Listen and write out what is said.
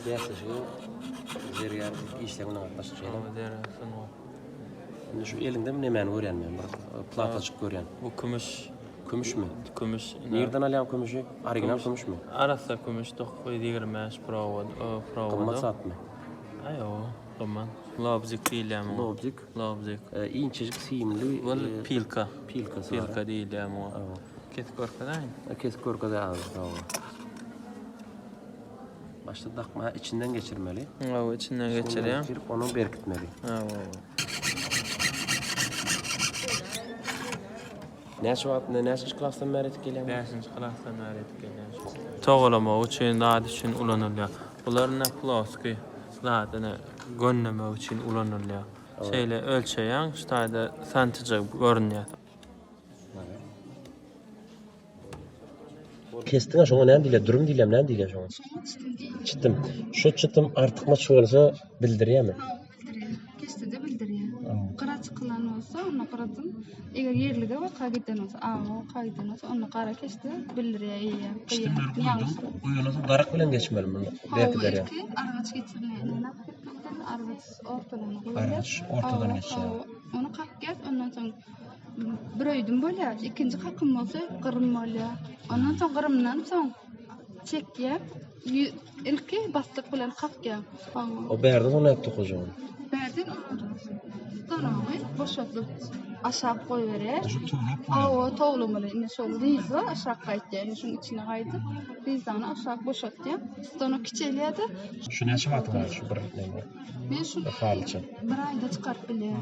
Derse şu zeriyar işlerine katlaştırıyor. Şimdi şu elinde mi nemeni öğrenmiyorum. Platacık görüyen. Bu kumuş. Kumuş mu? Kumuş. Nereden alıyorum kumuşu? Original kumuş mu? Arasa kumuş 925 prova. Kımmat saat mı? Ayo, tamam. Lobzik değil yani. Lobzik. İncecik siyimli. Pilka. Pilkası Pilka değil yani o. Kesik orkada aynı. Kesik orkada aldı. Başta takma içinden geçirmeli. Evet, içinden geçiriyor. Onu berkitmeli. Neçinci klasdan beri etkileyem? 5-ci klasdan beri etkileyem. Toğlama üçün, daha üçün ulanırlar. Bunlar ne ploski? Zaten gönleme üçün ulanırlar. Şeyle ölçeyen, işte santice görünüyor. Kestin şoňa näme diýler? Durum diýlem, näme diýler şoňa? Çıtım. Şu çıtım artykmaç bolsa bildirýärmi? Kesti de bildiriyor. Qaraç kılan olsa onu qaratın. Eğer yerli de var kagiden olsa, kagiden olsa onu qara kesti bildiriyor iyi. İşte uyuyorsa garak bilen geçmeli bunu. Berkiler ya. Argaç geçirmeyen. Argaç ortadan koyuyor. Argaç ortadan geçiyor. Onu kak kes, ondan sonra bir öydüm bolýar. İkinci kakım olsa qırım bolýar. Ondan sonra qırımdan soň çekýär. İlki bastık bilen kakýar. O berdi onu yaptı hocam. Berdin Darağı boşaltıp aşağı koyuverir. O toğlamalı ne şol riza aşağı kayıtıyor. Şunun içine kaydı. Rizanı aşağı boşaltıyor. Sonra küçeliyordu. Şu ne açım atın var şu bırakmayın. Ben şu bir ayda çıkart bile.